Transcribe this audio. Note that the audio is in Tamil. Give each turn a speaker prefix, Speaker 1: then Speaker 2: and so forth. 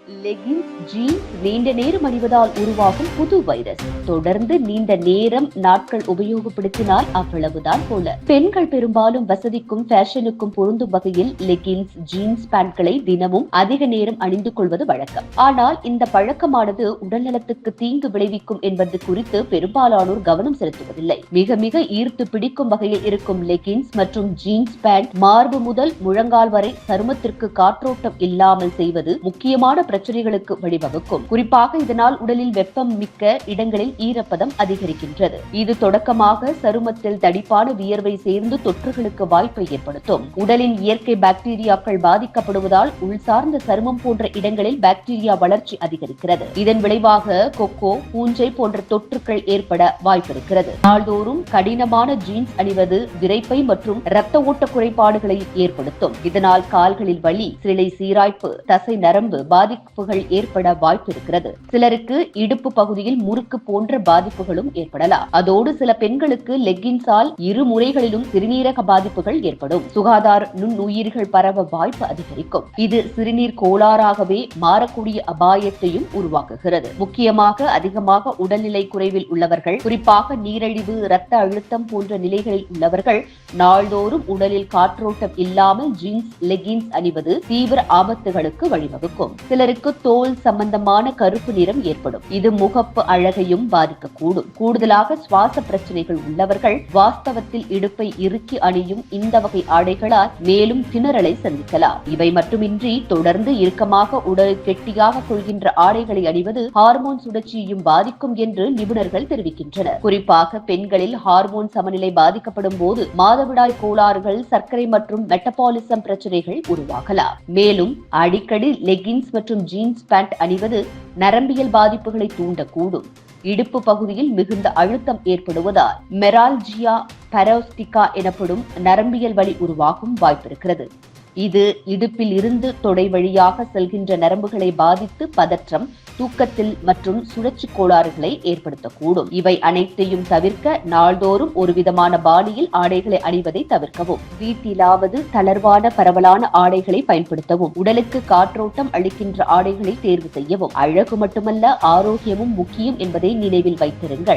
Speaker 1: லெகின்ஸ் ஜீன்ஸ் நீண்ட நேரம் அணிவதால் உருவாகும் புது வைரஸ். தொடர்ந்து நீண்ட நேரம் நாட்கள் உபயோகப்படுத்தினால் அவ்வளவுதான் போல. பெண்கள் பெரும்பாலும் வசதிக்கும் ஃபேஷனுக்கும் பொருந்தும் வகையில் லெகின்ஸ் ஜீன்ஸ் பேண்ட்களை தினமும் அதிக நேரம் அணிந்து கொள்வது வழக்கம். ஆனால் இந்த பழக்கமானது உடல்நலத்துக்கு தீங்கு விளைவிக்கும் என்பது குறித்து பெரும்பாலானோர் கவனம் செலுத்துவதில்லை. மிக மிக ஈர்த்து பிடிக்கும் வகையில் இருக்கும் லெகின்ஸ் மற்றும் ஜீன்ஸ் பேண்ட் மார்பு முதல் முழங்கால் வரை சருமத்திற்கு காற்றோட்டம் இல்லாமல் செய்வது முக்கியமான பிரச்சனைகளுக்கு வழிவகுக்கும். குறிப்பாக இதனால் உடலில் வெப்பம் மிக்க இடங்களில் ஈரப்பதம் அதிகரிக்கின்றது. இது தொடக்கமாக சருமத்தில் தடிப்பான வியர்வை சேர்ந்து தொற்றுகளுக்கு வாய்ப்பை ஏற்படுத்தும். உடலின் இயற்கை பாக்டீரியாக்கள் பாதிக்கப்படுவதால் உள்சார்ந்த சருமம் போன்ற இடங்களில் பாக்டீரியா வளர்ச்சி அதிகரிக்கிறது. இதன் விளைவாக கொக்கோ, பூஞ்சை போன்ற தொற்றுகள் ஏற்பட வாய்ப்பிருக்கிறது. நாள்தோறும் கடினமான ஜீன்ஸ் அணிவது விரைப்பை மற்றும் இரத்த ஓட்ட குறைபாடுகளை ஏற்படுத்தும். இதனால் கால்களில் வலி, சிலை சீராய்ப்பு, தசை நரம்பு பாதிப்புகள் ஏற்பட வாய்ப்பு இருக்கிறது. சிலருக்கு இடுப்பு பகுதியில் முறுக்கு போன்ற பாதிப்புகளும் ஏற்படலாம். அதோடு சில பெண்களுக்கு லெகின்ஸால் இரு முறைகளிலும் சிறுநீரக பாதிப்புகள் ஏற்படும். சுகாதார நுண்ணுயிர்கள் பரவ வாய்ப்பு அதிகரிக்கும். இது சிறுநீர் கோளாறாகவே மாறக்கூடிய அபாயத்தையும் உருவாக்குகிறது. முக்கியமாக அதிகமாக உடல்நிலை குறைவில் உள்ளவர்கள், குறிப்பாக நீரிழிவு, இரத்த அழுத்தம் போன்ற நிலைகளில் உள்ளவர்கள் நாள்தோறும் உடலில் காற்றோட்டம் இல்லாமல் ஜீன்ஸ், லெகின்ஸ் அணிவது தீவிர ஆபத்துகளுக்கு வழிவகுக்கும். சிலருக்கு தோல் சம்பந்தமான கருப்பு நிறம் ஏற்படும். இது முகப்பு அழகையும் பாதிக்கக்கூடும். கூடுதலாக சுவாச பிரச்சனைகள் உள்ளவர்கள் வாஸ்தவத்தில் இடுப்பை இறுக்கி அணியும் இந்த வகை ஆடைகளால் மேலும் திணறலை சந்திக்கலாம். இவை மட்டுமின்றி தொடர்ந்து இறுக்கமாக உடல் கெட்டியாக கொள்கின்ற ஆடைகளை அணிவது ஹார்மோன் சுழற்சியையும் பாதிக்கும் என்று நிபுணர்கள் தெரிவிக்கின்றனர். குறிப்பாக பெண்களில் ஹார்மோன் சமநிலை பாதிக்கப்படும் போது மாதவிடாய் கோளாறுகள், சர்க்கரை மற்றும் மெட்டபாலிசம் பிரச்சனைகள் உருவாகலாம். மேலும் அடிக்கடி லெகின்ஸ் மற்றும் ஜீன்ஸ் பேண்ட் அணிவது நரம்பியல் பாதிப்புகளை தூண்டக்கூடும். இடுப்பு பகுதியில் மிகுந்த அழுத்தம் ஏற்படுவதால் மெரால்ஜியா பரோஸ்டிகா எனப்படும் நரம்பியல் வலி உருவாகும் வாய்ப்பிருக்கிறது. இது இடுப்பில் இருந்து தொடை வழியாக செல்கின்ற நரம்புகளை பாதித்து பதற்றம், தூக்கத்தில் மற்றும் சுழற்சி கோளாறுகளை ஏற்படுத்தக்கூடும். இவை அனைத்தையும் தவிர்க்க நாள்தோறும் ஒரு விதமான பாணியில் ஆடைகளை அணிவதை தவிர்க்கவும். வீட்டிலாவது தளர்வான பரவலான ஆடைகளை பயன்படுத்தவும். உடலுக்கு காற்றோட்டம் அளிக்கின்ற ஆடைகளை தேர்வு செய்யவும். அழகு மட்டுமல்ல, ஆரோக்கியமும் முக்கியம் என்பதை நினைவில் வைத்திருங்கள்.